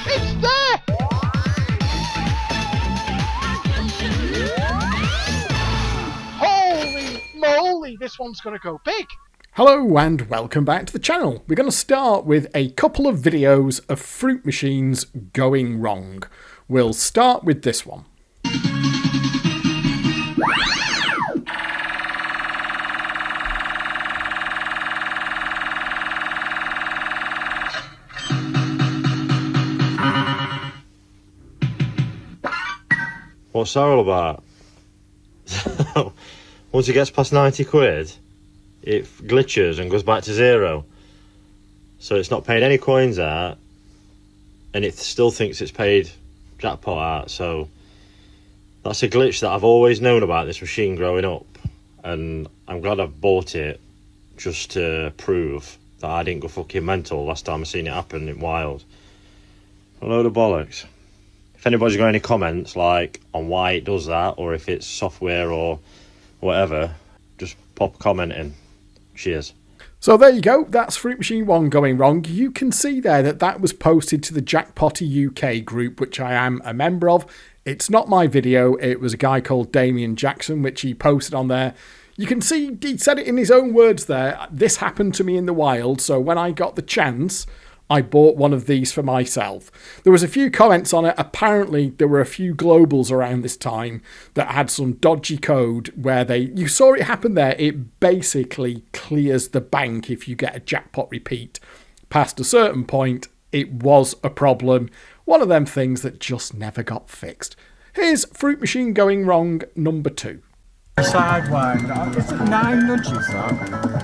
It's there! Holy moly, this one's gonna go big. Hello and welcome back to the channel. We're going to start with a couple of videos of fruit machines going wrong. We'll start with this one. What's that all about? Once it gets past 90 quid, it glitches and goes back to zero. So it's not paid any coins out, and it still thinks it's paid jackpot out. So that's a glitch that I've always known about this machine growing up, and I'm glad I've bought it just to prove that I didn't go fucking mental last time I seen it happen in wild. A load of bollocks. If anybody's got any comments like on why it does that, or if it's software or whatever, just pop a comment in. Cheers. So there you go, that's Fruit Machine 1 going wrong. You can see there that that was posted to the Jackpotty UK group, which I am a member of. It's not my video, it was a guy called Damien Jackson, which he posted on there. You can see he said it in his own words there. This happened to me in the wild, so when I got the chance, I bought one of these for myself. There was a few comments on it. Apparently, there were a few globals around this time that had some dodgy code where you saw it happen there. It basically clears the bank if you get a jackpot repeat. Past a certain point, it was a problem. One of them things that just never got fixed. Here's Fruit Machine going wrong number 2. Sidewind. Is it 9 nudges that?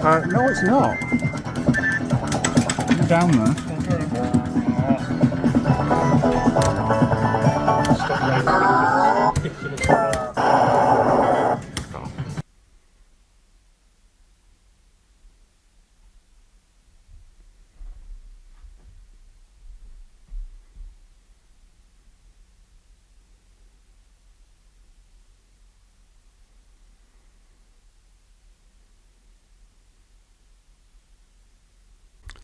No, it's not. Down there.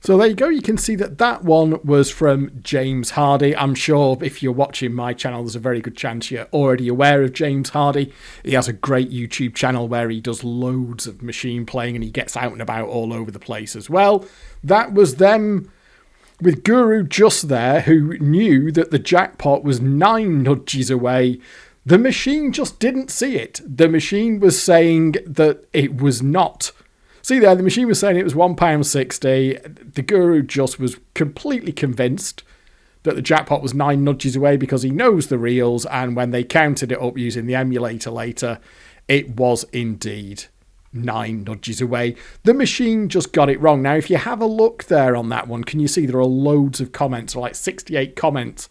So there you go, you can see that that one was from James Hardy. I'm sure if you're watching my channel, there's a very good chance you're already aware of James Hardy. He has a great YouTube channel where he does loads of machine playing and he gets out and about all over the place as well. That was them with Guru just there, who knew that the jackpot was 9 nudges away. The machine just didn't see it. The machine was saying that it was not. See there, the machine was saying it was £1.60. The Guru just was completely convinced that the jackpot was 9 nudges away because he knows the reels, and when they counted it up using the emulator later, it was indeed 9 nudges away. The machine just got it wrong. Now, if you have a look there on that one, can you see there are loads of comments, like 68 comments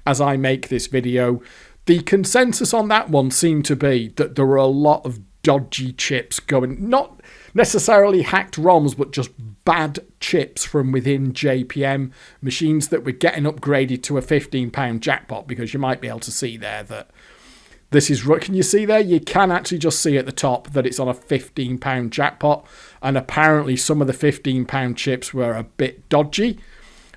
as I make this video. The consensus on that one seemed to be that there were a lot of dodgy chips going, not necessarily hacked ROMs, but just bad chips from within JPM machines that were getting upgraded to a £15 jackpot, because you might be able to see there that this is, can you see there? You can actually just see at the top that it's on a £15 jackpot, and apparently some of the £15 chips were a bit dodgy,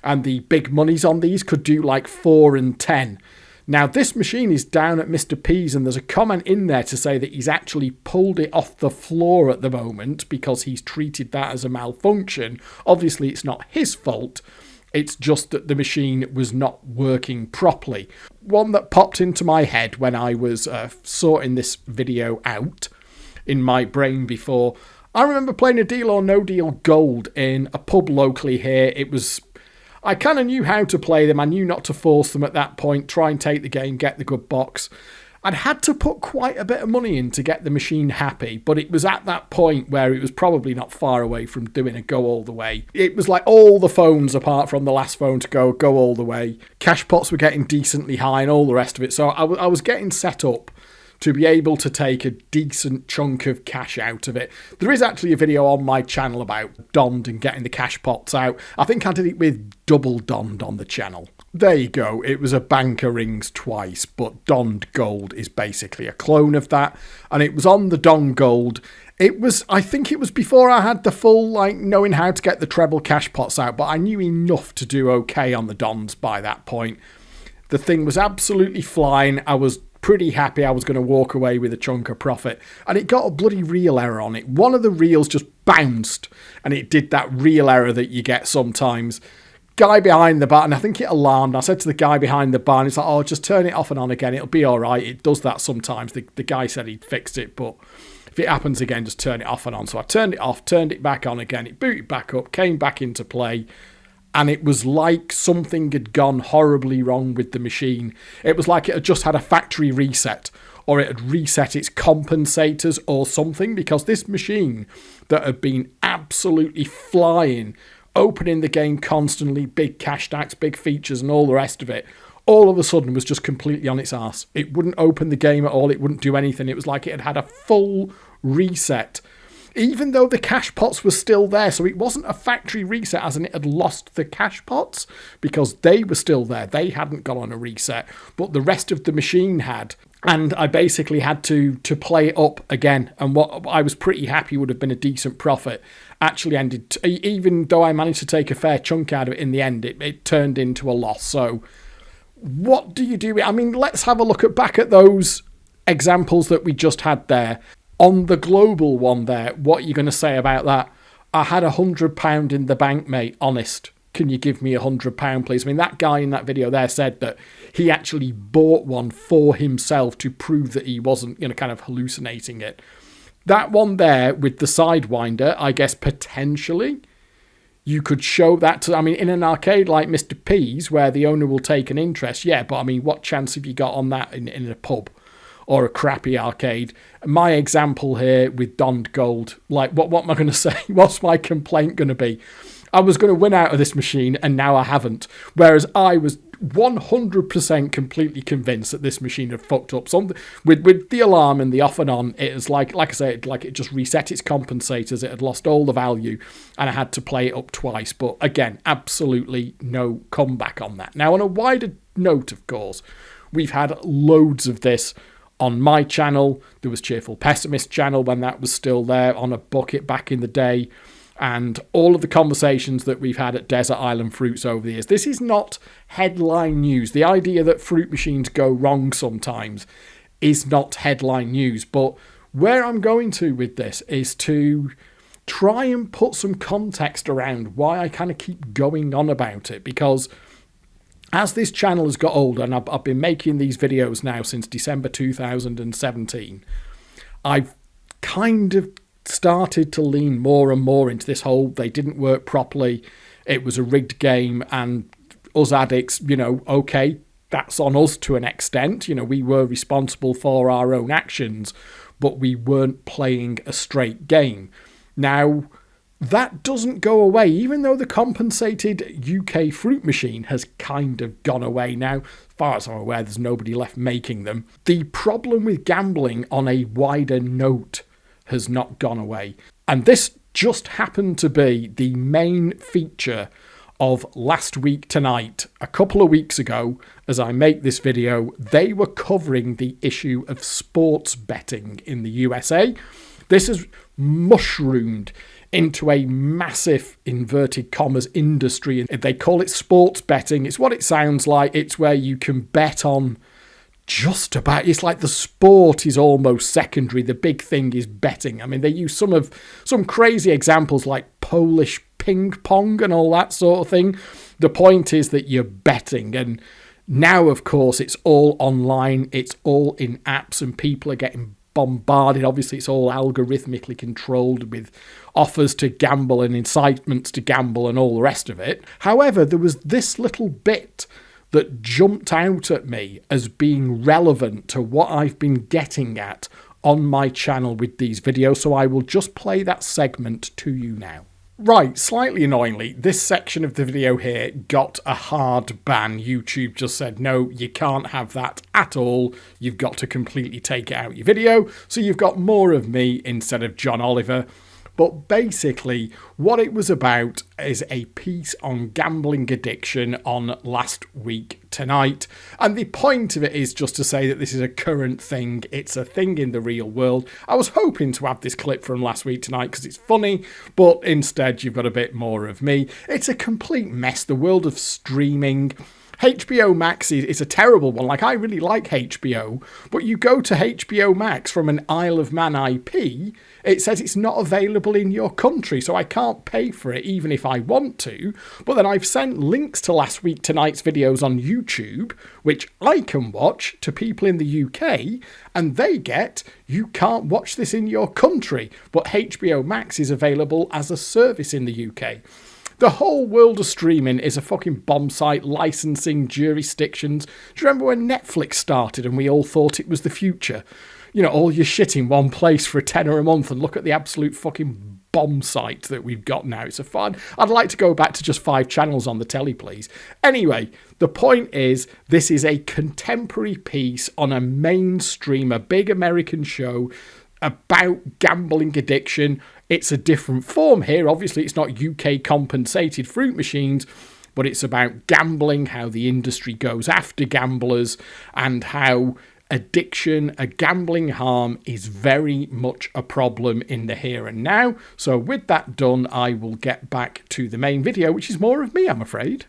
and the big monies on these could do like 4 and 10. Now, this machine is down at Mr. P's, and there's a comment in there to say that he's actually pulled it off the floor at the moment because he's treated that as a malfunction. Obviously, it's not his fault. It's just that the machine was not working properly. One that popped into my head when I was sorting this video out in my brain before, I remember playing a Deal or No Deal Gold in a pub locally here. I kind of knew how to play them. I knew not to force them at that point. Try and take the game, get the good box. I'd had to put quite a bit of money in to get the machine happy, but it was at that point where it was probably not far away from doing a go all the way. It was like all the phones apart from the last phone to go all the way. Cash pots were getting decently high and all the rest of it. So I was getting set up to be able to take a decent chunk of cash out of it. There is actually a video on my channel about Donned and getting the cash pots out. I think I did it with double Donned on the channel. There you go. It was a banker rings twice, but Donned Gold is basically a clone of that. And it was on the Donned Gold. I think it was before I had the full, like, knowing how to get the treble cash pots out, but I knew enough to do okay on the Dons by that point. The thing was absolutely flying. I was pretty happy I was going to walk away with a chunk of profit. And it got a bloody reel error on it. One of the reels just bounced, and it did that reel error that you get sometimes. Guy behind the bar, and I think it alarmed. I said to the guy behind the bar, and he's like, oh, just turn it off and on again. It'll be all right. It does that sometimes. The guy said he'd fixed it, but if it happens again, just turn it off and on. So I turned it off, turned it back on again. It booted back up, came back into play. And it was like something had gone horribly wrong with the machine. It was like it had just had a factory reset, or it had reset its compensators or something, because this machine that had been absolutely flying, opening the game constantly, big cash stacks, big features and all the rest of it, all of a sudden was just completely on its arse. It wouldn't open the game at all. It wouldn't do anything. It was like it had had a full reset, even though the cash pots were still there. So it wasn't a factory reset as in it had lost the cash pots, because they were still there. They hadn't gone on a reset, but the rest of the machine had. And I basically had to play it up again. And what I was pretty happy would have been a decent profit actually ended, even though I managed to take a fair chunk out of it in the end, it turned into a loss. So what do you do? I mean, let's have a look back at those examples that we just had there. On the global one there, what are you going to say about that? I had £100 in the bank, mate. Honest. Can you give me £100, please? I mean, that guy in that video there said that he actually bought one for himself to prove that he wasn't, kind of hallucinating it. That one there with the Sidewinder, I guess potentially you could show that to, in an arcade like Mr. P's where the owner will take an interest, yeah, but what chance have you got on that in a pub or a crappy arcade? My example here with Donned Gold, like what am I going to say? What's my complaint going to be? I was going to win out of this machine and now I haven't. Whereas I was 100% completely convinced that this machine had fucked up something with the alarm and the off and on. It was like I say, it just reset its compensators. It had lost all the value and I had to play it up twice. But again, absolutely no comeback on that. Now, on a wider note, of course, we've had loads of this on my channel. There was Cheerful Pessimist channel when that was still there on a bucket back in the day. And all of the conversations that we've had at Desert Island Fruits over the years. This is not headline news. The idea that fruit machines go wrong sometimes is not headline news. But where I'm going to with this is to try and put some context around why I kind of keep going on about it. Because as this channel has got older, and I've been making these videos now since December 2017, I've kind of started to lean more and more into this whole they didn't work properly, it was a rigged game, and us addicts, okay, that's on us to an extent. We were responsible for our own actions, but we weren't playing a straight game. Now, that doesn't go away, even though the compensated UK fruit machine has kind of gone away now. As far as I'm aware, there's nobody left making them. The problem with gambling on a wider note has not gone away. And this just happened to be the main feature of Last Week Tonight. A couple of weeks ago, as I make this video, they were covering the issue of sports betting in the USA. This has mushroomed into a massive, inverted commas, industry. They call it sports betting. It's what it sounds like. It's where you can bet on just about, it's like the sport is almost secondary. The big thing is betting. They use some crazy examples like Polish ping pong and all that sort of thing. The point is that you're betting, and now of course it's all online, it's all in apps, and people are getting bombarded. Obviously it's all algorithmically controlled with offers to gamble and incitements to gamble and all the rest of it. However, there was this little bit that jumped out at me as being relevant to what I've been getting at on my channel with these videos, so I will just play that segment to you now. Right, slightly annoyingly, this section of the video here got a hard ban. YouTube just said, no, you can't have that at all. You've got to completely take it out of your video. So you've got more of me instead of John Oliver. But basically, what it was about is a piece on gambling addiction on Last Week Tonight. And the point of it is just to say that this is a current thing. It's a thing in the real world. I was hoping to have this clip from Last Week Tonight because it's funny, but instead you've got a bit more of me. It's a complete mess. The world of streaming. HBO Max is a terrible one. Like, I really like HBO, but you go to HBO Max from an Isle of Man IP, it says it's not available in your country, so I can't pay for it even if I want to. But then I've sent links to Last Week Tonight's videos on YouTube, which I can watch, to people in the UK, and they get, you can't watch this in your country, but HBO Max is available as a service in the UK. The whole world of streaming is a fucking bomb site, licensing, jurisdictions. Do you remember when Netflix started and we all thought it was the future? You know, all your shit in one place for £10 a month, and look at the absolute fucking bomb site that we've got now. It's a fun. I'd like to go back to just 5 channels on the telly, please. Anyway, the point is, this is a contemporary piece on a mainstream, a big American show about gambling addiction. It's a different form here. Obviously, it's not UK compensated fruit machines, but it's about gambling, how the industry goes after gamblers, and how addiction, a gambling harm, is very much a problem in the here and now. So with that done, I will get back to the main video, which is more of me, I'm afraid.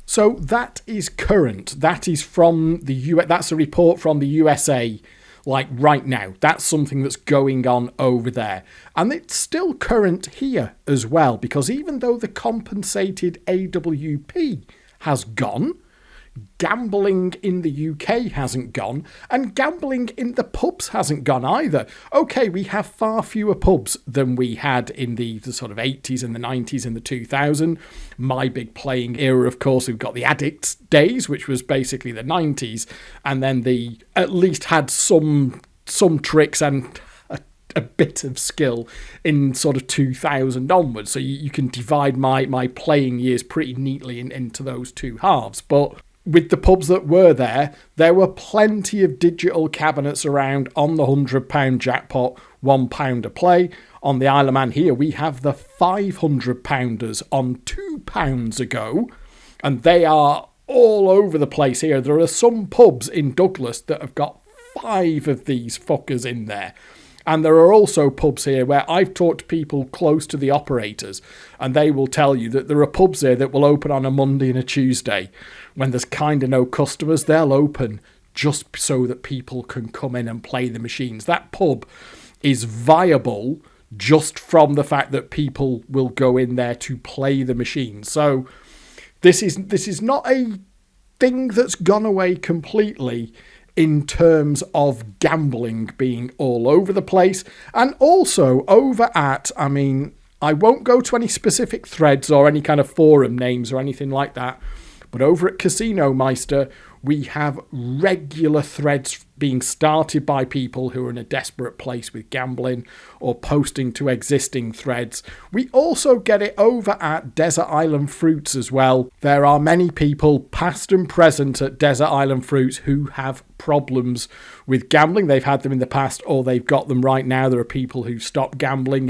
So that is current. That is from the US. That's a report from the USA. Like right now, that's something that's going on over there. And it's still current here as well, because even though the compensated AWP has gone, gambling in the UK hasn't gone, and gambling in the pubs hasn't gone either. Okay, we have far fewer pubs than we had in the sort of 80s and the 90s and the 2000s. My big playing era, of course, we've got the Addict days, which was basically the 90s, and then the at least had some tricks and a bit of skill in sort of 2000 onwards. So you can divide my playing years pretty neatly into those two halves. But with the pubs that were there were plenty of digital cabinets around on the £100 jackpot, £1 a play. On the Isle of Man here, we have the 500-pounders on £2 a go, and they are all over the place here. There are some pubs in Douglas that have got 5 of these fuckers in there. And there are also pubs here where I've talked to people close to the operators, and they will tell you that there are pubs here that will open on a Monday and a Tuesday. When there's kind of no customers, they'll open just so that people can come in and play the machines. That pub is viable just from the fact that people will go in there to play the machines. So this is not a thing that's gone away completely in terms of gambling being all over the place. And also over at, I mean, I won't go to any specific threads or any kind of forum names or anything like that, but over at Casino Meister, we have regular threads being started by people who are in a desperate place with gambling or posting to existing threads. We also get it over at Desert Island Fruits as well. There are many people, past and present, at Desert Island Fruits who have problems with gambling. They've had them in the past, or they've got them right now. There are people who stopped gambling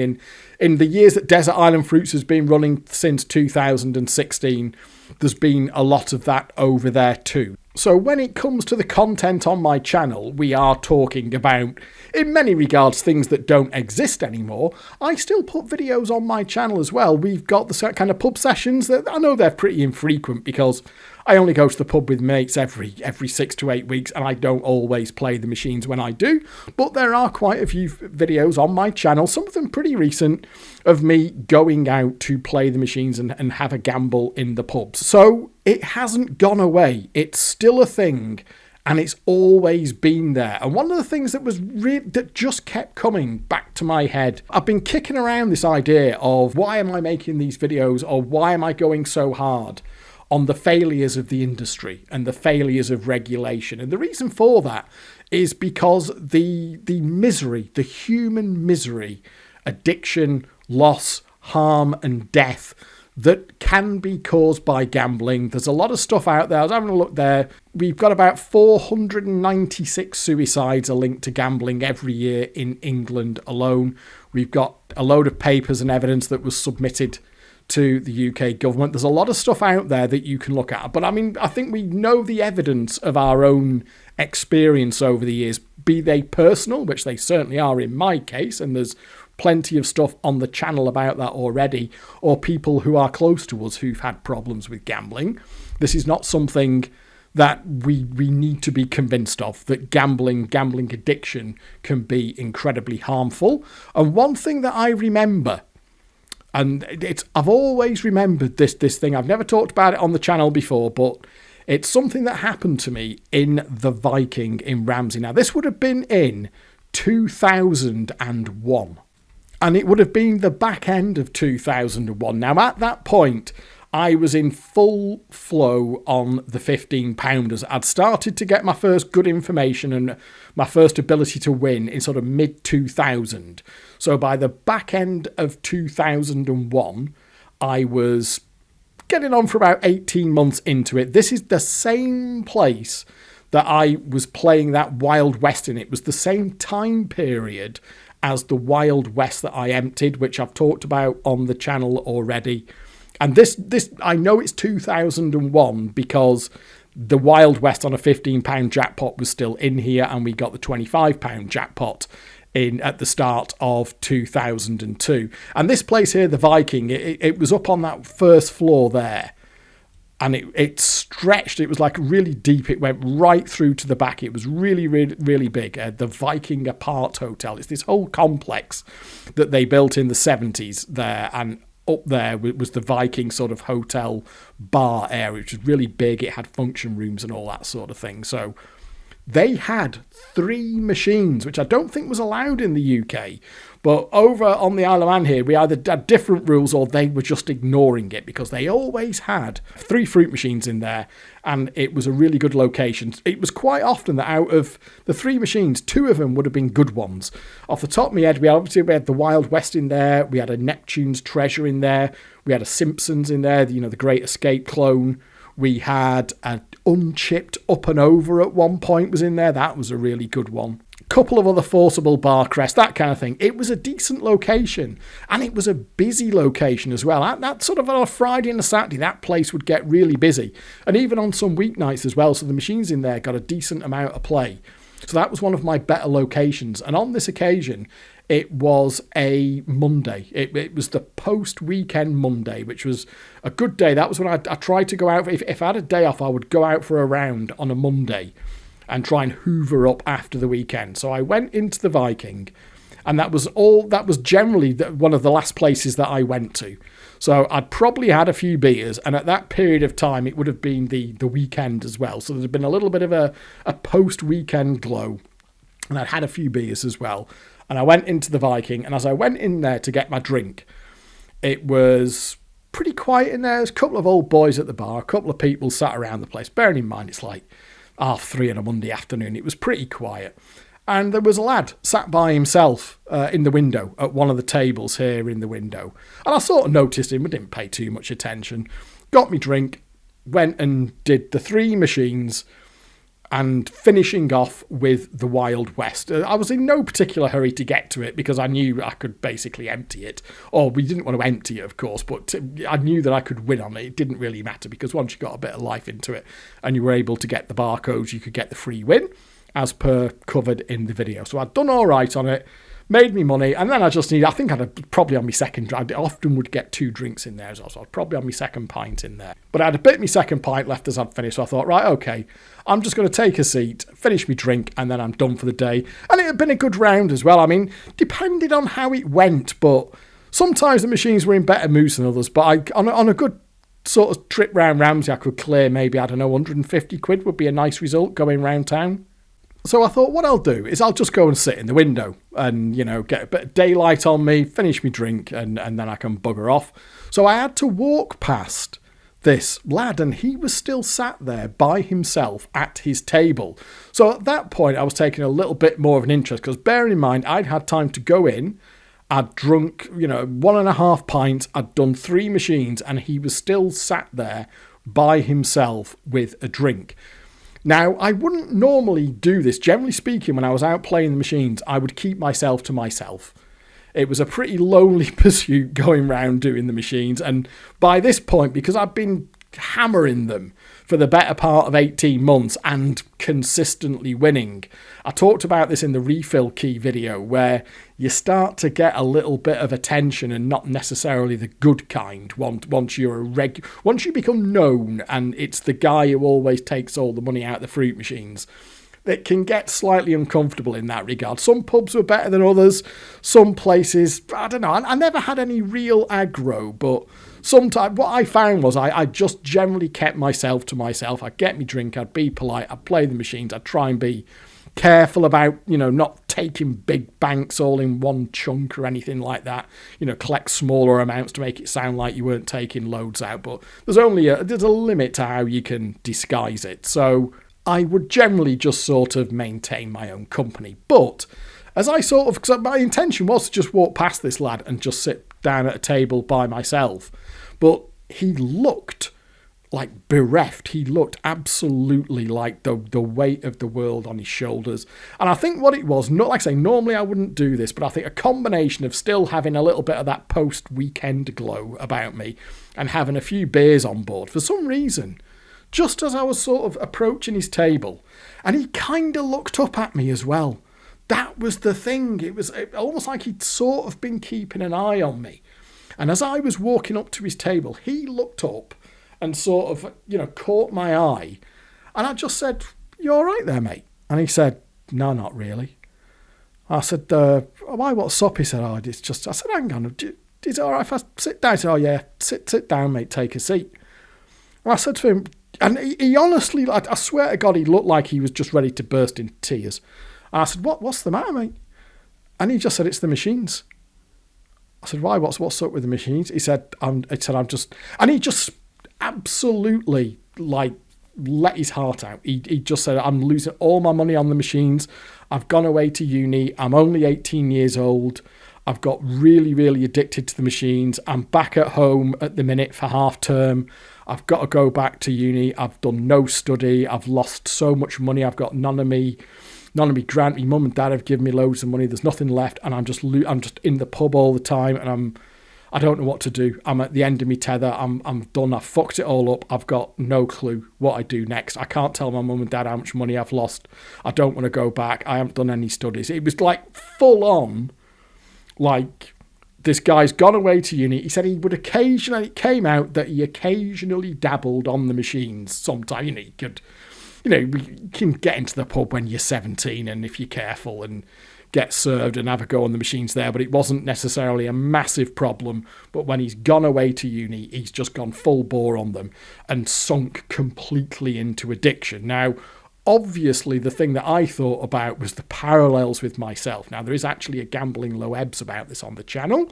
in the years that Desert Island Fruits has been running since 2016. There's been a lot of that over there too. So when it comes to the content on my channel, we are talking about, in many regards, things that don't exist anymore. I still put videos on my channel as well. We've got the kind of pub sessions that I know they're pretty infrequent because I only go to the pub with mates every 6 to 8 weeks, and I don't always play the machines when I do. But there are quite a few videos on my channel, some of them pretty recent, of me going out to play the machines and have a gamble in the pubs. So it hasn't gone away. It's still a thing, and it's always been there. And one of the things that that just kept coming back to my head, I've been kicking around this idea of why am I making these videos, or why am I going so hard on the failures of the industry and the failures of regulation. And the reason for that is because the misery, the human misery, addiction, loss, harm and death that can be caused by gambling. There's a lot of stuff out there. I was having a look there. We've got about 496 suicides are linked to gambling every year in England alone. We've got a load of papers and evidence that was submitted to the UK government. There's a lot of stuff out there that you can look at. But I mean, I think we know the evidence of our own experience over the years, be they personal, which they certainly are in my case, and there's plenty of stuff on the channel about that already, or people who are close to us who've had problems with gambling. This is not something that we need to be convinced of, that gambling addiction can be incredibly harmful. And one thing that I remember, and I've always remembered this thing. I've never talked about it on the channel before, but it's something that happened to me in the Viking in Ramsey. Now, this would have been in 2001, and it would have been the back end of 2001. Now, at that point, I was in full flow on the 15-pounders. I'd started to get my first good information and my first ability to win in sort of mid-2000. So by the back end of 2001, I was getting on for about 18 months into it. This is the same place that I was playing that Wild West in. It was the same time period as the Wild West that I emptied, which I've talked about on the channel already. And this I know it's 2001 because the Wild West on a £15 jackpot was still in here, and we got the £25 jackpot in at the start of 2002. And this place here, the Viking, it was up on that first floor there, and it stretched. It was like really deep. It went right through to the back. It was really, really, really big. The Viking Apart Hotel. It's this whole complex that they built in the 70s there, and up there was the Viking sort of hotel bar area, which was really big. It had function rooms and all that sort of thing. So they had 3 machines, which I don't think was allowed in the UK. But over on the Isle of Man here, we either had different rules or they were just ignoring it, because they always had 3 fruit machines in there, and it was a really good location. It was quite often that out of the 3 machines, 2 of them would have been good ones. Off the top of my head, we had the Wild West in there, we had a Neptune's Treasure in there, we had a Simpsons in there, the Great Escape clone. We had an Unchipped Up and Over at one point was in there. That was a really good one. Couple of other forcible bar crests, that kind of thing. It was a decent location, and it was a busy location as well. That sort of on a Friday and a Saturday, that place would get really busy, and even on some weeknights as well. So the machines in there got a decent amount of play. So that was one of my better locations. And on this occasion, it was a Monday. It was the post-weekend Monday, which was a good day. That was when I tried to go out. If I had a day off, I would go out for a round on a Monday and try and hoover up after the weekend. So I went into the Viking, and that was generally one of the last places that I went to. So I'd probably had a few beers, and at that period of time, it would have been the weekend as well. So there'd been a little bit of a post-weekend glow, and I'd had a few beers as well. And I went into the Viking, and as I went in there to get my drink, it was pretty quiet in there. There's a couple of old boys at the bar, a couple of people sat around the place. Bearing in mind, it's like 3:30 on a Monday afternoon. It was pretty quiet. And there was a lad sat by himself in the window at one of the tables here in the window. And I sort of noticed him, but didn't pay too much attention. Got me drink, went and did the 3 machines, and finishing off with the Wild West. I was in no particular hurry to get to it because I knew I could basically empty it. Or we didn't want to empty it, of course, but I knew that I could win on it. It didn't really matter because once you got a bit of life into it and you were able to get the barcodes, you could get the free win, as per covered in the video. So I'd done all right on it, made me money, and then I think I'd probably on my second, I often would get 2 drinks in there as well, so I'd probably on my second pint in there. But I had a bit of my second pint left as I'd finished, so I thought, right, okay, I'm just going to take a seat, finish my drink, and then I'm done for the day. And it had been a good round as well. I mean, depended on how it went, but sometimes the machines were in better moods than others, but on a good sort of trip round Ramsey, I could clear maybe, 150 quid would be a nice result going round town. So I thought what I'll do is I'll just go and sit in the window and, get a bit of daylight on me, finish my drink, and then I can bugger off. So I had to walk past this lad, and he was still sat there by himself at his table. So at that point, I was taking a little bit more of an interest because bearing in mind, I'd had time to go in I'd drunk, 1.5 pints, I'd done 3 machines, and he was still sat there by himself with a drink. Now, I wouldn't normally do this. Generally speaking, when I was out playing the machines, I would keep myself to myself. It was a pretty lonely pursuit going round doing the machines, and by this point, because I've been hammering them for the better part of 18 months and consistently winning. I talked about this in the refill key video, where you start to get a little bit of attention, and not necessarily the good kind, once you become known and it's the guy who always takes all the money out of the fruit machines. It can get slightly uncomfortable in that regard. Some pubs were better than others. Some places, I don't know. I never had any real aggro, but sometimes what I found was I just generally kept myself to myself. I'd get me drink, I'd be polite, I'd play the machines, I'd try and be careful about, not taking big banks all in one chunk or anything like that. Collect smaller amounts to make it sound like you weren't taking loads out. But there's a limit to how you can disguise it. So I would generally just sort of maintain my own company. But as because my intention was to just walk past this lad and just sit down at a table by myself. But he looked like bereft. He looked absolutely like the weight of the world on his shoulders. And I think what it was, not like I say, normally I wouldn't do this, but I think a combination of still having a little bit of that post-weekend glow about me and having a few beers on board, for some reason, just as I was sort of approaching his table, and he kind of looked up at me as well. That was the thing. It was almost like he'd sort of been keeping an eye on me. And as I was walking up to his table, he looked up and sort of, caught my eye. And I just said, "You all right there, mate?" And he said, "No, not really." I said, "Why, what's up?" He said, "Oh, it's just..." I said, "Hang on, is it all right if I sit down?" He said, "Oh, yeah, sit down, mate, take a seat." And I said to him, and he honestly, I swear to God, he looked like he was just ready to burst into tears. And I said, What's the matter, mate?" And he just said, "It's the machines." I said, "Why? What's up with the machines?" He said, I'm just..." And he just absolutely, let his heart out. He just said, "I'm losing all my money on the machines. I've gone away to uni. I'm only 18 years old. I've got really, really addicted to the machines. I'm back at home at the minute for half term. I've got to go back to uni. I've done no study. I've lost so much money. I've got none of me grant. My mum and dad have given me loads of money. There's nothing left, and I'm just in the pub all the time, and I don't know what to do. I'm at the end of my tether. I'm done. I've fucked it all up. I've got no clue what I do next. I can't tell my mum and dad how much money I've lost. I don't want to go back. I haven't done any studies." It was like full on, like, this guy's gone away to uni. He said he would occasionally, it came out that he occasionally dabbled on the machines sometime. You can get into the pub when you're 17, and if you're careful, and get served and have a go on the machines there, but it wasn't necessarily a massive problem. But when he's gone away to uni, he's just gone full bore on them and sunk completely into addiction. Now, obviously, the thing that I thought about was the parallels with myself. Now, there is actually a Gambling Loebs about this on the channel,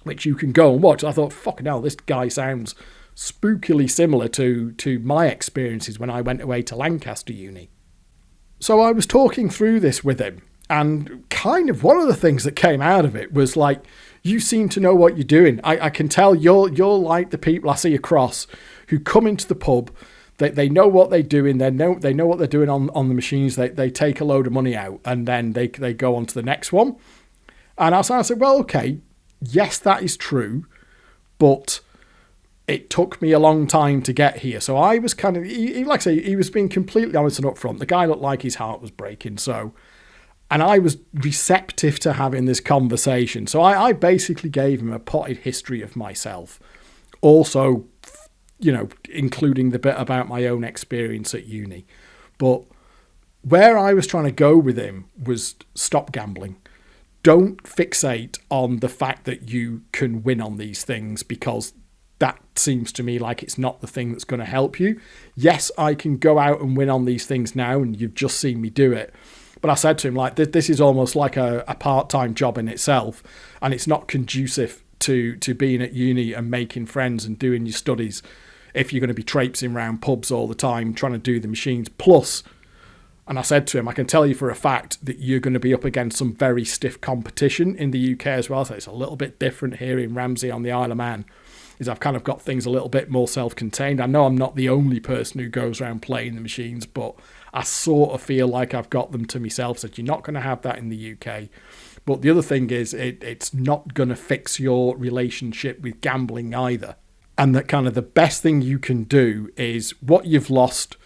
which you can go and watch. I thought, fucking hell, this guy sounds spookily similar to my experiences when I went away to Lancaster Uni. So I was talking through this with him, and kind of one of the things that came out of it was like, "You seem to know what you're doing. I can tell you're like the people I see across who come into the pub. They know what they're doing. They know what they're doing on the machines. They take a load of money out, and then they go on to the next one." And I said, "Well, okay, yes, that is true, but it took me a long time to get here." So I was kind of, like I say, he was being completely honest and upfront. The guy looked like his heart was breaking. And I was receptive to having this conversation. So I basically gave him a potted history of myself. Also, including the bit about my own experience at uni. But where I was trying to go with him was stop gambling. Don't fixate on the fact that you can win on these things, because that seems to me like it's not the thing that's going to help you. Yes, I can go out and win on these things now, and you've just seen me do it. But I said to him, like, this is almost like a part-time job in itself, and it's not conducive to being at uni and making friends and doing your studies if you're going to be traipsing around pubs all the time trying to do the machines. Plus, And I said to him, I can tell you for a fact that you're going to be up against some very stiff competition in the UK as well. So it's a little bit different here in Ramsey on the Isle of Man. Is I've kind of got things a little bit more self-contained. I know I'm not the only person who goes around playing the machines, but I sort of feel like I've got them to myself. So you're not going to have that in the UK. But the other thing is it's not going to fix your relationship with gambling either. And that kind of the best thing you can do is what you've lost,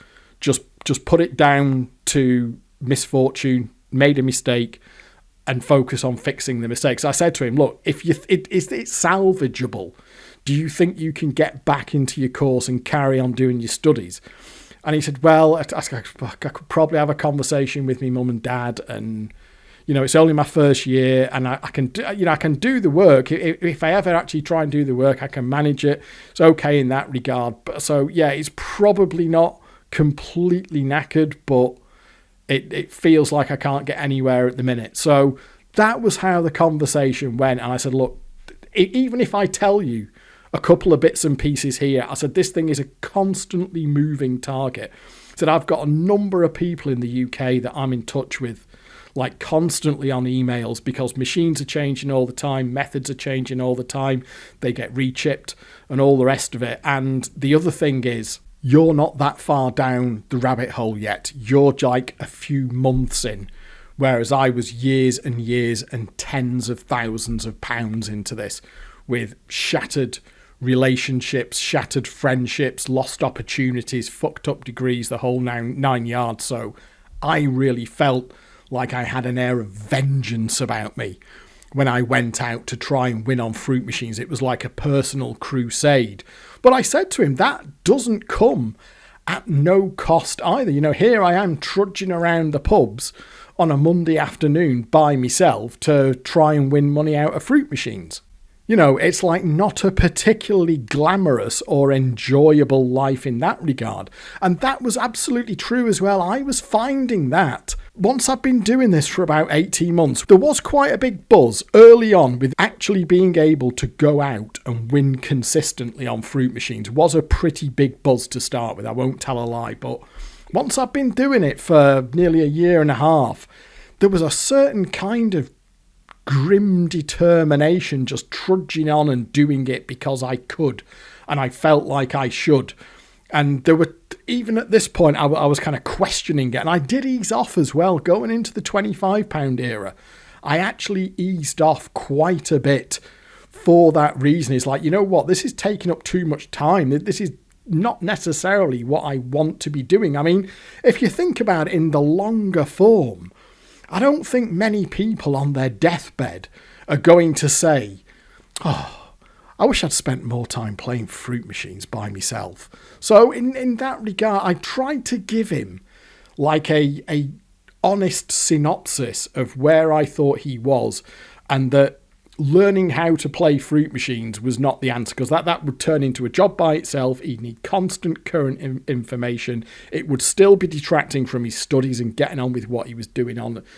just put it down to misfortune, made a mistake, and focus on fixing the mistakes. I said to him, look, if it's salvageable, do you think you can get back into your course and carry on doing your studies? And he said, well, I could probably have a conversation with my mum and dad, and it's only my first year, and I can do the work. If I ever actually try and do the work, I can manage it. It's okay in that regard. But so yeah, it's probably not completely knackered, but it feels like I can't get anywhere at the minute. So that was how the conversation went. And I said, look, even if I tell you a couple of bits and pieces here, I said, this thing is a constantly moving target. I said, I've got a number of people in the UK that I'm in touch with, like constantly on emails, because machines are changing all the time, methods are changing all the time, they get rechipped and all the rest of it. And the other thing is, you're not that far down the rabbit hole yet. You're like a few months in, whereas I was years and years and tens of thousands of pounds into this, with shattered relationships, shattered friendships, lost opportunities, fucked up degrees, the whole nine yards. So I really felt like I had an air of vengeance about me when I went out to try and win on fruit machines. It was like a personal crusade. But I said to him, that doesn't come at no cost either. Here I am trudging around the pubs on a Monday afternoon by myself to try and win money out of fruit machines. It's like not a particularly glamorous or enjoyable life in that regard. And that was absolutely true as well. I was finding that once I've been doing this for about 18 months, there was quite a big buzz early on with actually being able to go out and win consistently on fruit machines. Was a pretty big buzz to start with, I won't tell a lie. But once I've been doing it for nearly a year and a half, there was a certain kind of grim determination, just trudging on and doing it because I could, and I felt like I should. And there were, even at this point, I was kind of questioning it, and I did ease off as well. Going into the £25 era, I actually eased off quite a bit for that reason. It's like, you know what, this is taking up too much time. This is not necessarily what I want to be doing. I mean, if you think about it in the longer form, I don't think many people on their deathbed are going to say, oh, I wish I'd spent more time playing fruit machines by myself. So in that regard, I tried to give him like a honest synopsis of where I thought he was, and that learning how to play fruit machines was not the answer, because that would turn into a job by itself. He'd need constant current information. It would still be detracting from his studies and getting on with what he was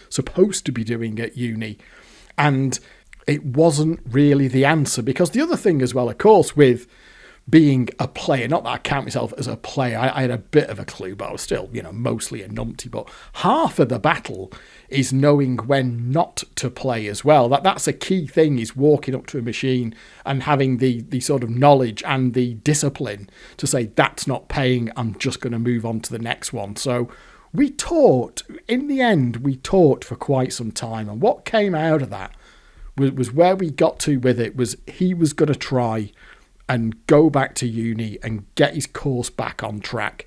supposed to be doing at uni. And it wasn't really the answer, because the other thing as well, of course, with being a player, not that I count myself as a player, I had a bit of a clue, but I was still, mostly a numpty. But half of the battle is knowing when not to play as well. That's a key thing, is walking up to a machine and having the sort of knowledge and the discipline to say, that's not paying, I'm just going to move on to the next one. So we taught for quite some time. And what came out of that was where we got to with it was he was going to try and go back to uni and get his course back on track,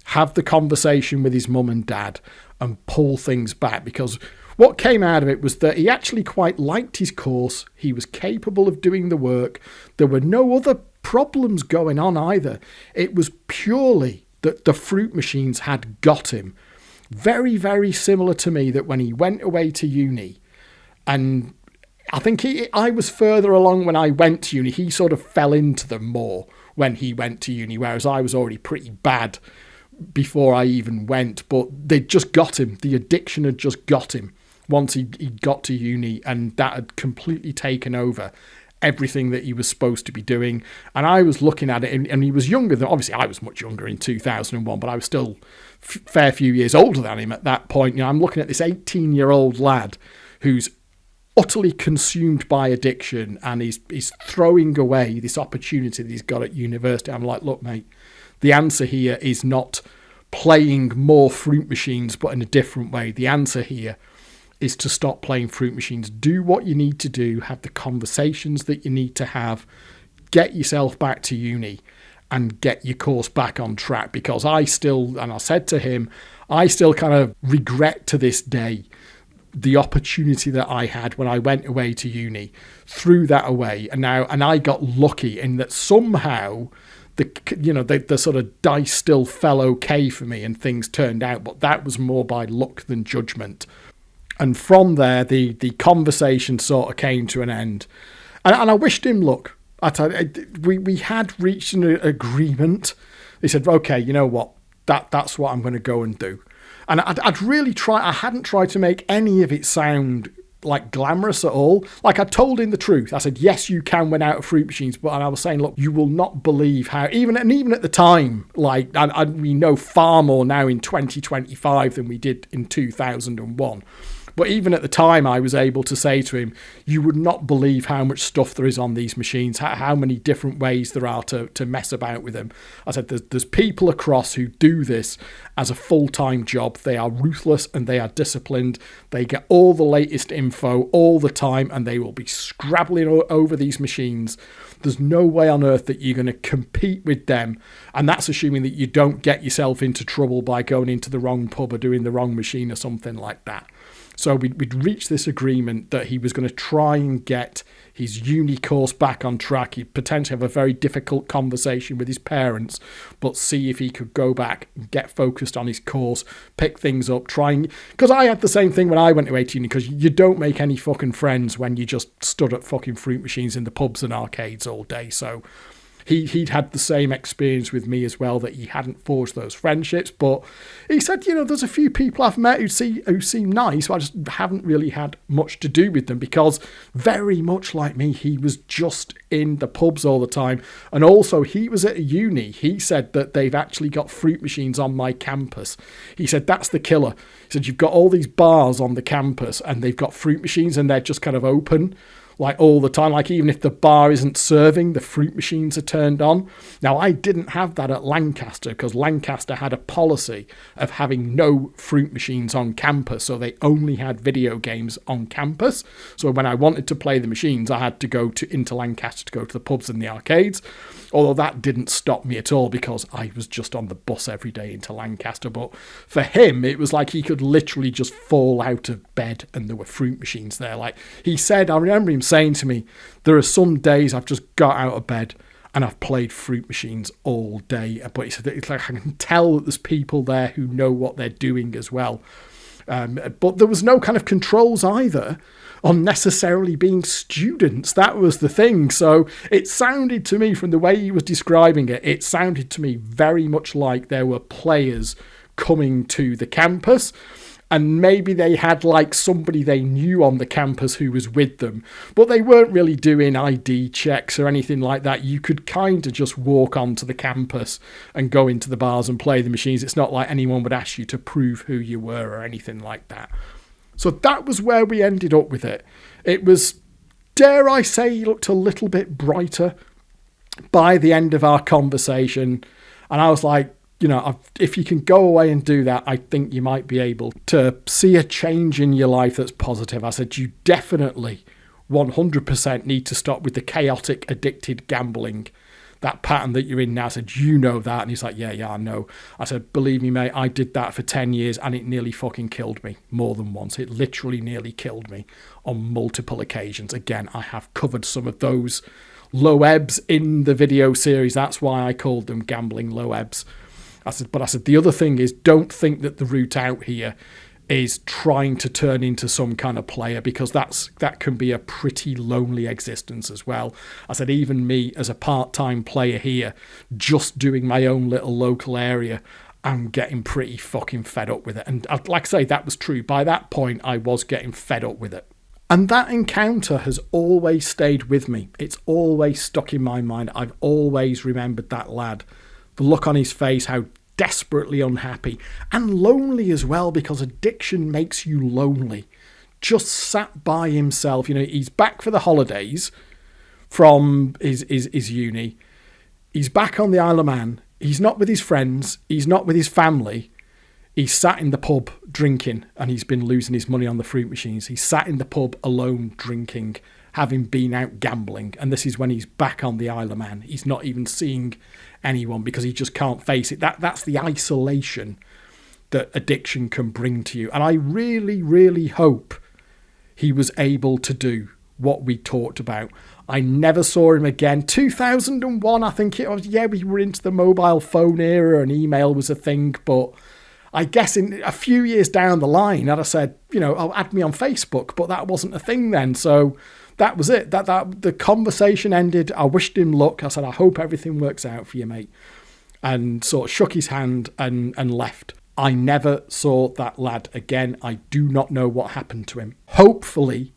have the conversation with his mum and dad and pull things back, because what came out of it was that he actually quite liked his course. He was capable of doing the work. There were no other problems going on either. It was purely that the fruit machines had got him. Very, very similar to me, that when he went away to uni, and I think I was further along when I went to uni. He sort of fell into them more when he went to uni, whereas I was already pretty bad before I even went. But they just got him. The addiction had just got him once he got to uni, and that had completely taken over everything that he was supposed to be doing. And I was looking at it, and he was younger than, obviously I was much younger in 2001, but I was still fair few years older than him at that point. I'm looking at this 18-year-old lad who's utterly consumed by addiction, and he's throwing away this opportunity that he's got at university. I'm like, look, mate, the answer here is not playing more fruit machines, but in a different way. The answer here is to stop playing fruit machines. Do what you need to do, have the conversations that you need to have, get yourself back to uni and get your course back on track. Because I said to him, I still kind of regret to this day the opportunity that I had when I went away to uni, threw that away, and I got lucky in that somehow the sort of dice still fell okay for me and things turned out, but that was more by luck than judgment. And from there, the conversation sort of came to an end, and I wished him luck. We had reached an agreement. He said, okay, you know what, that's what I'm going to go and do. And I'd really try. I hadn't tried to make any of it sound like glamorous at all. Like, I told him the truth. I said, yes, you can win out of fruit machines, but I was saying, look, you will not believe how, even at the time, like, we know far more now in 2025 than we did in 2001. But even at the time, I was able to say to him, you would not believe how much stuff there is on these machines, how many different ways there are to mess about with them. I said, there's people across who do this as a full-time job. They are ruthless and they are disciplined. They get all the latest info all the time, and they will be scrabbling over these machines. There's no way on earth that you're going to compete with them. And that's assuming that you don't get yourself into trouble by going into the wrong pub or doing the wrong machine or something like that. So we'd reached this agreement that he was going to try and get his uni course back on track. He'd potentially have a very difficult conversation with his parents, but see if he could go back and get focused on his course, pick things up, trying... Because I had the same thing when I went to 18, because you don't make any fucking friends when you just stood at fucking fruit machines in the pubs and arcades all day. So he'd had the same experience with me as well, that he hadn't forged those friendships. But he said, there's a few people I've met who seem nice, but I just haven't really had much to do with them, because very much like me, he was just in the pubs all the time. And also, he was at a uni. He said that they've actually got fruit machines on my campus. He said, that's the killer. He said, you've got all these bars on the campus and they've got fruit machines and they're just kind of open, like all the time. Like, even if the bar isn't serving, the fruit machines are turned on. Now, I didn't have that at Lancaster, because Lancaster had a policy of having no fruit machines on campus, so they only had video games on campus. So when I wanted to play the machines, I had to go into Lancaster to go to the pubs and the arcades. Although that didn't stop me at all, because I was just on the bus every day into Lancaster. But for him, it was like he could literally just fall out of bed and there were fruit machines there. Like he said, I remember him saying to me, there are some days I've just got out of bed and I've played fruit machines all day. But he said, it's like, I can tell that there's people there who know what they're doing as well. But there was no kind of controls either on necessarily being students. That was the thing. So it sounded to me, from the way he was describing it, it sounded to me very much like there were players coming to the campus, and maybe they had like somebody they knew on the campus who was with them, but they weren't really doing ID checks or anything like that. You could kind of just walk onto the campus and go into the bars and play the machines. It's not like anyone would ask you to prove who you were or anything like that. So that was where we ended up with it. It was, dare I say, he looked a little bit brighter by the end of our conversation. And I was like, if you can go away and do that, I think you might be able to see a change in your life that's positive. I said, you definitely 100% need to stop with the chaotic, addicted gambling. That pattern that you're in now. I said, that? And he's like, yeah, I know. I said, believe me, mate, I did that for 10 years and it nearly fucking killed me more than once. It literally nearly killed me on multiple occasions. Again, I have covered some of those low ebbs in the video series. That's why I called them gambling low ebbs. I said, the other thing is, don't think that the route out here is trying to turn into some kind of player, because that can be a pretty lonely existence as well. I said, even me as a part-time player here, just doing my own little local area, I'm getting pretty fucking fed up with it. And like I say, that was true. By that point, I was getting fed up with it. And that encounter has always stayed with me. It's always stuck in my mind. I've always remembered that lad. The look on his face, how desperately unhappy and lonely as well, because addiction makes you lonely. Just sat by himself. You know, he's back for the holidays from his uni. He's back on the Isle of Man. He's not with his friends. He's not with his family. He's sat in the pub drinking, and he's been losing his money on the fruit machines. He's sat in the pub alone drinking, having been out gambling. And this is when he's back on the Isle of Man. He's not even seeing anyone because he just can't face it. That's the isolation that addiction can bring to you. And I really, really hope he was able to do what we talked about. I never saw him again. 2001, I think it was. Yeah, we were into the mobile phone era and email was a thing, but I guess in a few years down the line, I'd have said, you know, oh, add me on Facebook, but that wasn't a thing then. So that was it. That the conversation ended. I wished him luck. I said, I hope everything works out for you, mate. And sort of shook his hand and left. I never saw that lad again. I do not know what happened to him. Hopefully,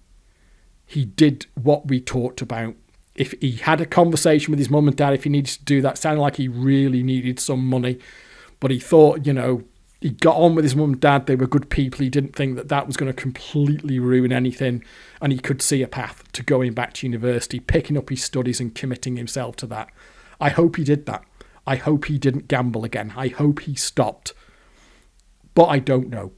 he did what we talked about. If he had a conversation with his mum and dad, if he needed to do that, sounded like he really needed some money. But he thought, you know, he got on with his mum and dad. They were good people. He didn't think that was going to completely ruin anything. And he could see a path to going back to university, picking up his studies and committing himself to that. I hope he did that. I hope he didn't gamble again. I hope he stopped. But I don't know.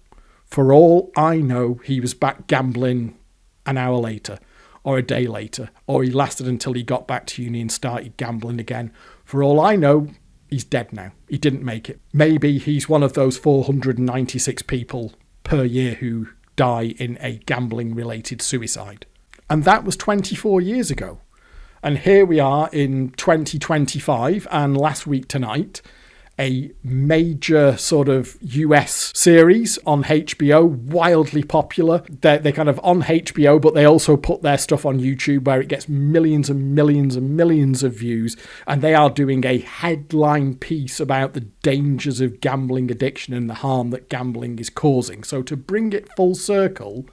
For all I know, he was back gambling an hour later or a day later, or he lasted until he got back to uni and started gambling again. For all I know, he's dead now. He didn't make it. Maybe he's one of those 496 people per year who die in a gambling-related suicide. And that was 24 years ago. And here we are in 2025, and last week tonight, a major sort of US series on HBO, wildly popular. They're kind of on HBO, but they also put their stuff on YouTube where it gets millions and millions and millions of views. And they are doing a headline piece about the dangers of gambling addiction and the harm that gambling is causing. So to bring it full circle,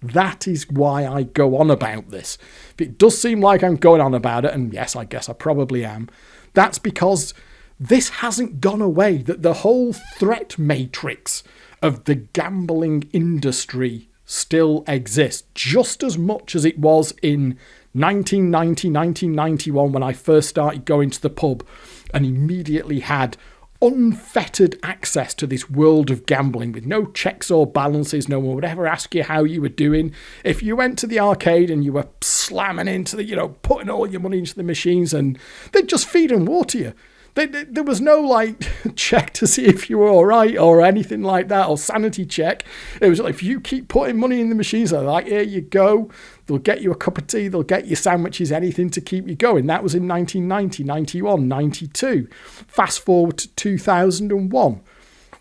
that is why I go on about this. If it does seem like I'm going on about it, and yes, I guess I probably am, that's because this hasn't gone away. That the whole threat matrix of the gambling industry still exists, just as much as it was in 1990, 1991, when I first started going to the pub and immediately had unfettered access to this world of gambling with no checks or balances. No one would ever ask you how you were doing. If you went to the arcade and you were slamming into the, you know, putting all your money into the machines, and they'd just feed and water you. There was no, like, check to see if you were all right or anything like that, or sanity check. It was like, if you keep putting money in the machines, they're like, here you go. They'll get you a cup of tea. They'll get you sandwiches, anything to keep you going. That was in 1990, 91, 92. Fast forward to 2001.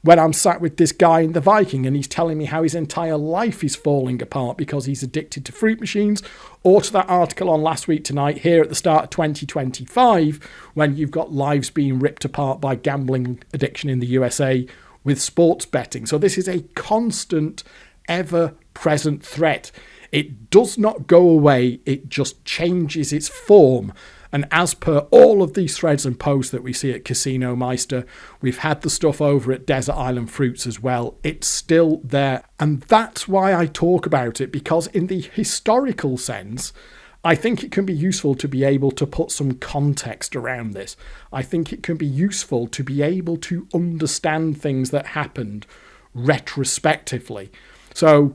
When I'm sat with this guy in the Viking and he's telling me how his entire life is falling apart because he's addicted to fruit machines, or to that article on Last Week Tonight here at the start of 2025, when you've got lives being ripped apart by gambling addiction in the USA with sports betting. So this is a constant, ever-present threat. It does not go away. It just changes its form. And as per all of these threads and posts that we see at Casino Meister, we've had the stuff over at Desert Island Fruits as well. It's still there. And that's why I talk about it, because in the historical sense, I think it can be useful to be able to put some context around this. I think it can be useful to be able to understand things that happened retrospectively. So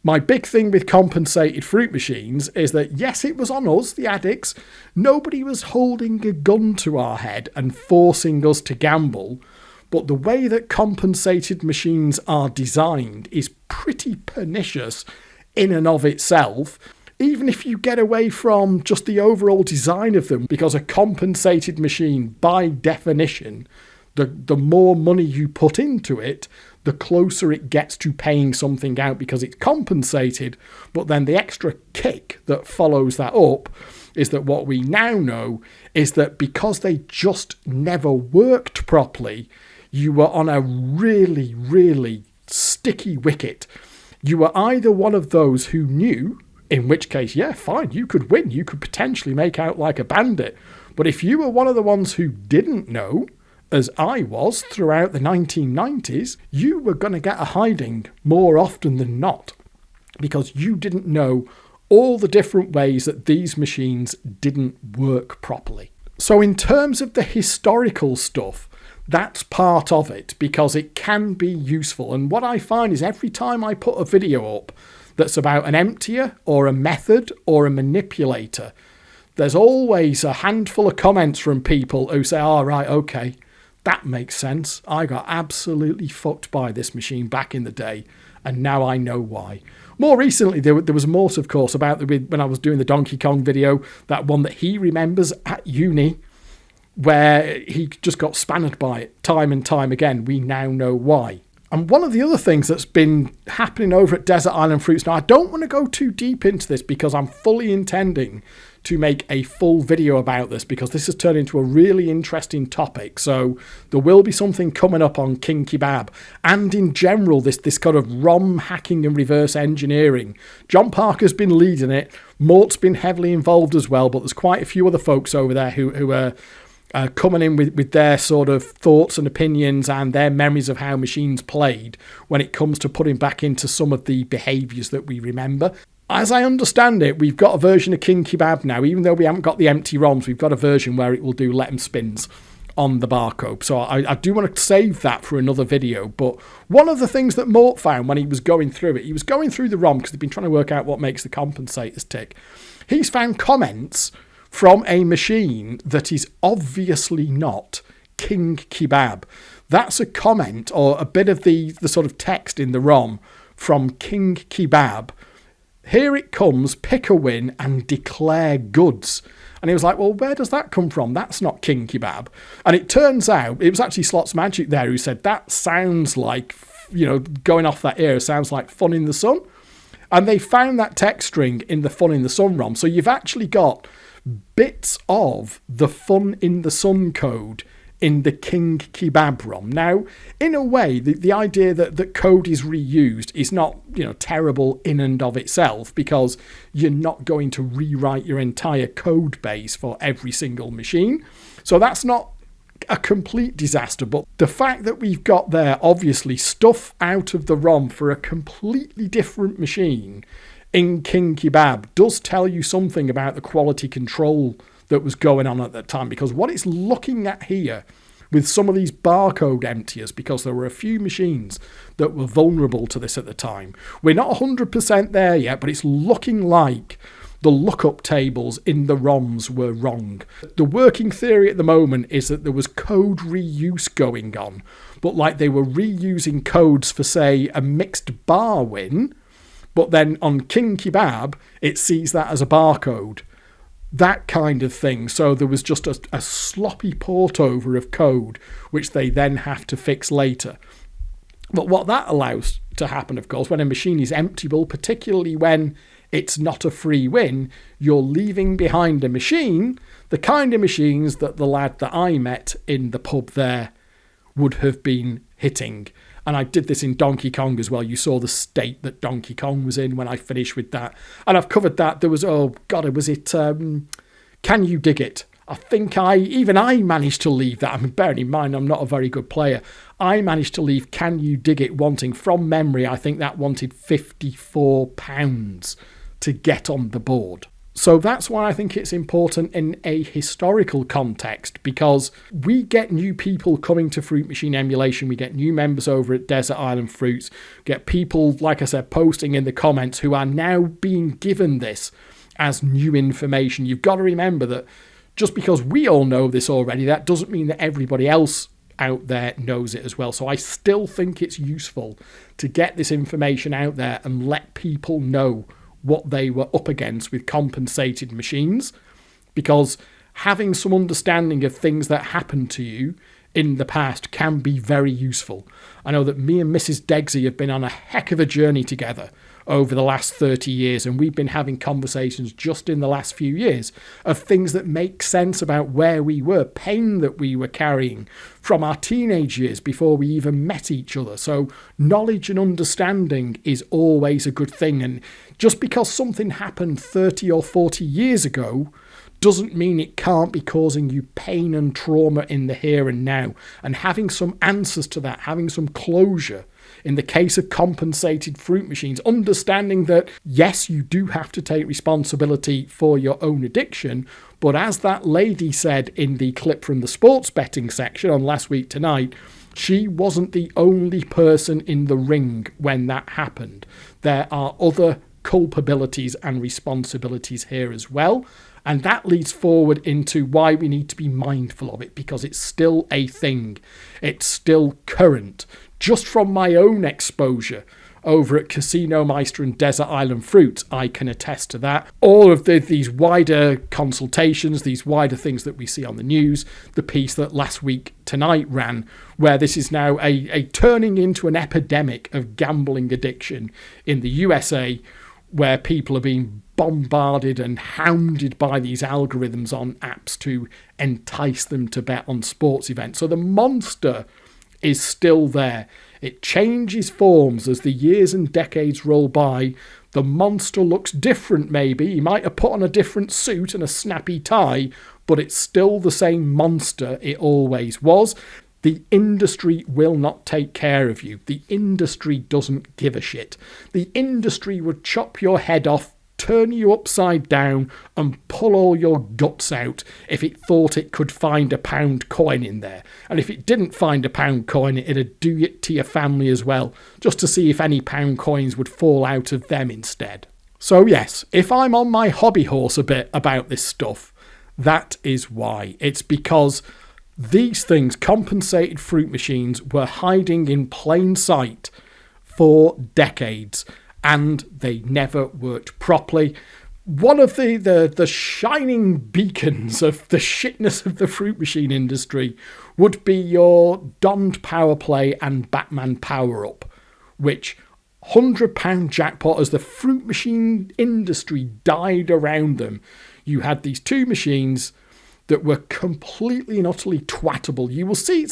my big thing with compensated fruit machines is that, yes, it was on us, the addicts. Nobody was holding a gun to our head and forcing us to gamble. But the way that compensated machines are designed is pretty pernicious in and of itself, even if you get away from just the overall design of them, because a compensated machine, by definition, the more money you put into it, the closer it gets to paying something out because it's compensated. But then the extra kick that follows that up is that what we now know is that because they just never worked properly, you were on a really, really sticky wicket. You were either one of those who knew In which case, yeah, fine, you could win. You could potentially make out like a bandit. But if you were one of the ones who didn't know, as I was throughout the 1990s, you were going to get a hiding more often than not, because you didn't know all the different ways that these machines didn't work properly. So in terms of the historical stuff, that's part of it, because it can be useful. And what I find is every time I put a video up that's about an emptier or a method or a manipulator, there's always a handful of comments from people who say, "Oh, right, okay, that makes sense. I got absolutely fucked by this machine back in the day, and now I know why." More recently, there was a Mort, of course, about when I was doing the Donkey Kong video, that one that he remembers at uni, where he just got spannered by it time and time again. We now know why. And one of the other things that's been happening over at Desert Island Fruits, now I don't want to go too deep into this because I'm fully intending to make a full video about this, because this has turned into a really interesting topic. So there will be something coming up on King Kebab and in general this kind of ROM hacking and reverse engineering. John Parker's been leading it. Mort's been heavily involved as well, but there's quite a few other folks over there who are coming in with their sort of thoughts and opinions and their memories of how machines played when it comes to putting back into some of the behaviours that we remember. As I understand it, we've got a version of King Kebab now. Even though we haven't got the empty ROMs, we've got a version where it will do let 'em spins on the barcode. So I do want to save that for another video. But one of the things that Mort found when he was going through it, he was going through the ROM because they've been trying to work out what makes the compensators tick. He's found comments from a machine that is obviously not King Kebab. That's a comment or a bit of the sort of text in the ROM from King Kebab. Here it comes, pick a win and declare goods. And he was like, well, where does that come from? That's not King Kebab. And it turns out, it was actually Slots Magic there who said, that sounds like, going off that era, sounds like Fun in the Sun. And they found that text string in the Fun in the Sun ROM. So you've actually got bits of the Fun in the Sun code in the King Kebab ROM. Now, in a way, the idea that code is reused is not, terrible in and of itself, because you're not going to rewrite your entire code base for every single machine. So that's not a complete disaster, but the fact that we've got there, obviously, stuff out of the ROM for a completely different machine in King Kebab does tell you something about the quality control that was going on at that time, because what it's looking at here with some of these barcode emptiers, because there were a few machines that were vulnerable to this at the time. We're not 100% there yet, but it's looking like the lookup tables in the ROMs were wrong. The working theory at the moment is that there was code reuse going on, but like they were reusing codes for, say, a mixed bar win, but then on King Kebab, it sees that as a barcode. That kind of thing. So there was just a sloppy port over of code, which they then have to fix later. But what that allows to happen, of course, when a machine is emptyable, particularly when it's not a free win, you're leaving behind a machine, the kind of machines that the lad that I met in the pub there would have been hitting. And I did this in Donkey Kong as well. You saw the state that Donkey Kong was in when I finished with that. And I've covered that. There was, Can You Dig It? I think I managed to leave that. I mean, bearing in mind, I'm not a very good player. I managed to leave Can You Dig It wanting, from memory, I think that wanted £54 to get on the board. So that's why I think it's important in a historical context, because we get new people coming to Fruit Machine emulation. We get new members over at Desert Island Fruits, get people, like I said, posting in the comments who are now being given this as new information. You've got to remember that just because we all know this already, that doesn't mean that everybody else out there knows it as well. So I still think it's useful to get this information out there and let people know what they were up against with compensated machines, because having some understanding of things that happened to you in the past can be very useful. I know that me and Mrs. Degsy have been on a heck of a journey together over the last 30 years, and we've been having conversations just in the last few years of things that make sense about where we were, pain that we were carrying from our teenage years before we even met each other. So knowledge and understanding is always a good thing, and just because something happened 30 or 40 years ago doesn't mean it can't be causing you pain and trauma in the here and now. And having some answers to that, having some closure, in the case of compensated fruit machines, understanding that, yes, you do have to take responsibility for your own addiction, but as that lady said in the clip from the sports betting section on Last Week Tonight, she wasn't the only person in the ring when that happened. There are other culpabilities and responsibilities here as well. And that leads forward into why we need to be mindful of it, because it's still a thing. It's still current. Just from my own exposure over at Casino Meister and Desert Island Fruit, I can attest to that. All of these wider consultations, these wider things that we see on the news, the piece that Last Week Tonight ran, where this is now a turning into an epidemic of gambling addiction in the USA, where people are being bombarded and hounded by these algorithms on apps to entice them to bet on sports events. So the monster is still there. It changes forms as the years and decades roll by. The monster looks different maybe. He might have put on a different suit and a snappy tie, but it's still the same monster it always was. The industry will not take care of you. The industry doesn't give a shit. The industry would chop your head off, turn you upside down, and pull all your guts out if it thought it could find a pound coin in there. And if it didn't find a pound coin, it'd do it to your family as well, just to see if any pound coins would fall out of them instead. So yes, if I'm on my hobby horse a bit about this stuff, that is why. It's because these things, compensated fruit machines, were hiding in plain sight for decades, and they never worked properly. One of the shining beacons of the shitness of the fruit machine industry would be your Donned Power Play and Batman Power Up, which £100 jackpot, as the fruit machine industry died around them. You had these two machines that were completely and utterly twattable. You will see,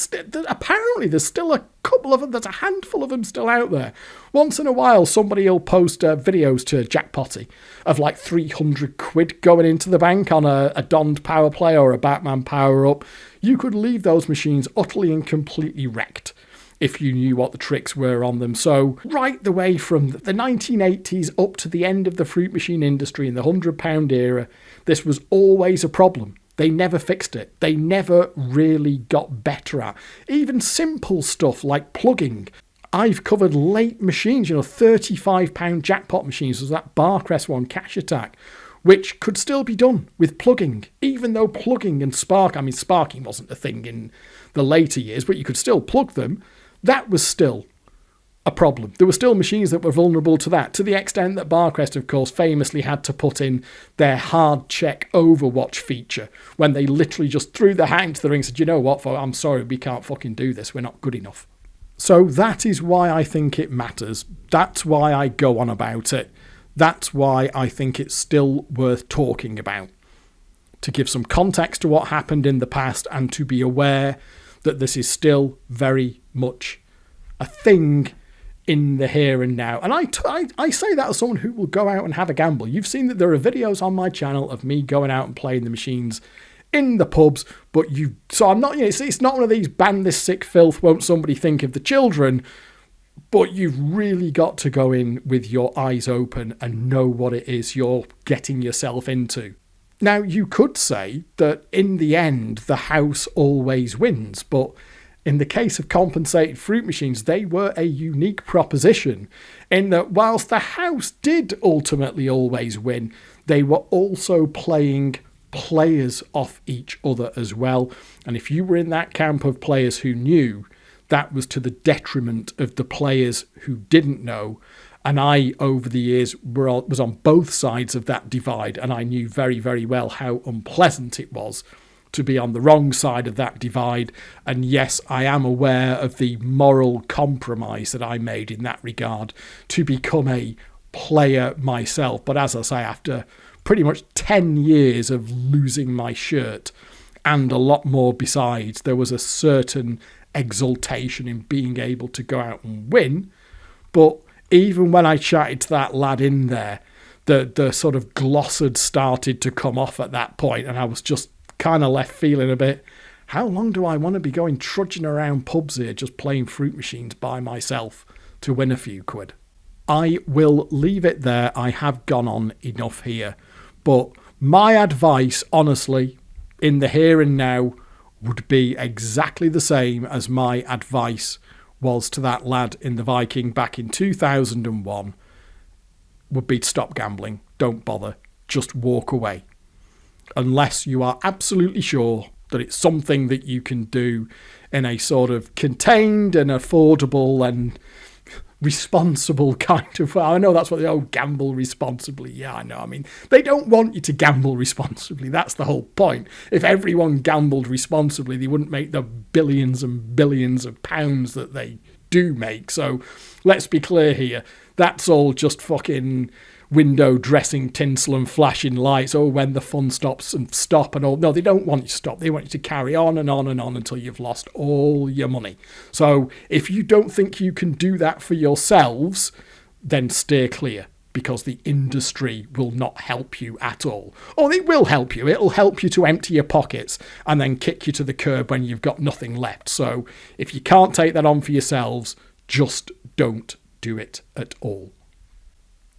apparently there's still a couple of them, there's a handful of them still out there. Once in a while, somebody will post videos to Jackpotty of like 300 quid going into the bank on a Donned Power Play or a Batman Power Up. You could leave those machines utterly and completely wrecked if you knew what the tricks were on them. So right the way from the 1980s up to the end of the fruit machine industry in the £100 era, this was always a problem. They never fixed it. They never really got better at. Even simple stuff like plugging. I've covered late machines, £35 jackpot machines, was that Barcrest one, Cash Attack, which could still be done with plugging, even though plugging and sparking wasn't a thing in the later years, but you could still plug them. That was still a problem. There were still machines that were vulnerable to that, to the extent that Barcrest, of course, famously had to put in their hard check Overwatch feature when they literally just threw their hat into the ring and said, you know what, I'm sorry, we can't fucking do this. We're not good enough. So that is why I think it matters. That's why I go on about it. That's why I think it's still worth talking about. To give some context to what happened in the past and to be aware that this is still very much a thing in the here and now. And I say that as someone who will go out and have a gamble. You've seen that there are videos on my channel of me going out and playing the machines in the pubs, so I'm not, it's not one of these ban this sick filth, won't somebody think of the children, but you've really got to go in with your eyes open and know what it is you're getting yourself into. Now, you could say that in the end, the house always wins, but in the case of compensated fruit machines, they were a unique proposition in that whilst the house did ultimately always win, they were also playing players off each other as well. And if you were in that camp of players who knew, that was to the detriment of the players who didn't know. And I, over the years, was on both sides of that divide, and I knew very, very well how unpleasant it was to be on the wrong side of that divide. And yes, I am aware of the moral compromise that I made in that regard to become a player myself, but as I say, after pretty much 10 years of losing my shirt and a lot more besides, there was a certain exultation in being able to go out and win. But even when I chatted to that lad in there, the sort of gloss had started to come off at that point, and I was just kind of left feeling a bit, how long do I want to be going trudging around pubs here just playing fruit machines by myself to win a few quid? I will leave it there. I have gone on enough here. But my advice, honestly, in the here and now, would be exactly the same as my advice was to that lad in the Viking back in 2001, would be to stop gambling. Don't bother. Just walk away. Unless you are absolutely sure that it's something that you can do in a sort of contained and affordable and responsible kind of way. I know that's what they gamble responsibly. Yeah, I know. I mean, they don't want you to gamble responsibly. That's the whole point. If everyone gambled responsibly, they wouldn't make the billions and billions of pounds that they do make. So let's be clear here. That's all just fucking window dressing tinsel and flashing lights. Oh, when the fun stops and stop and all. No, they don't want you to stop. They want you to carry on and on and on until you've lost all your money. So if you don't think you can do that for yourselves, then steer clear, because the industry will not help you at all. Or it will help you. It'll help you to empty your pockets and then kick you to the curb when you've got nothing left. So if you can't take that on for yourselves, just don't do it at all.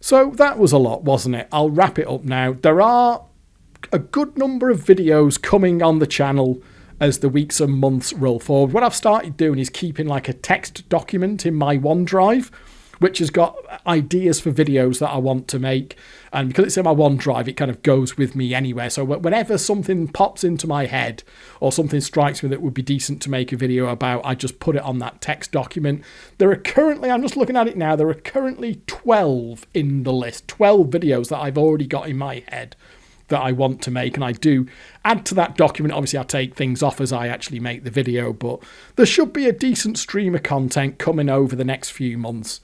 So that was a lot, wasn't it? I'll wrap it up now. There are a good number of videos coming on the channel as the weeks and months roll forward. What I've started doing is keeping like a text document in my OneDrive, which has got ideas for videos that I want to make. And because it's in my OneDrive, it kind of goes with me anywhere. So whenever something pops into my head or something strikes me that would be decent to make a video about, I just put it on that text document. There are currently, I'm just looking at it now, there are currently 12 in the list, 12 videos that I've already got in my head that I want to make, and I do add to that document. Obviously, I take things off as I actually make the video, but there should be a decent stream of content coming over the next few months.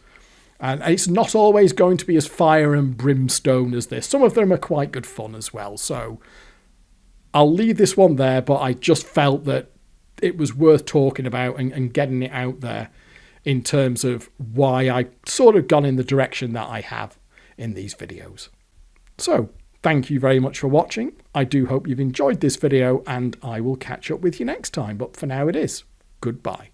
And it's not always going to be as fire and brimstone as this. Some of them are quite good fun as well. So I'll leave this one there, but I just felt that it was worth talking about and getting it out there in terms of why I sort of gone in the direction that I have in these videos. So thank you very much for watching. I do hope you've enjoyed this video, and I will catch up with you next time. But for now it is goodbye.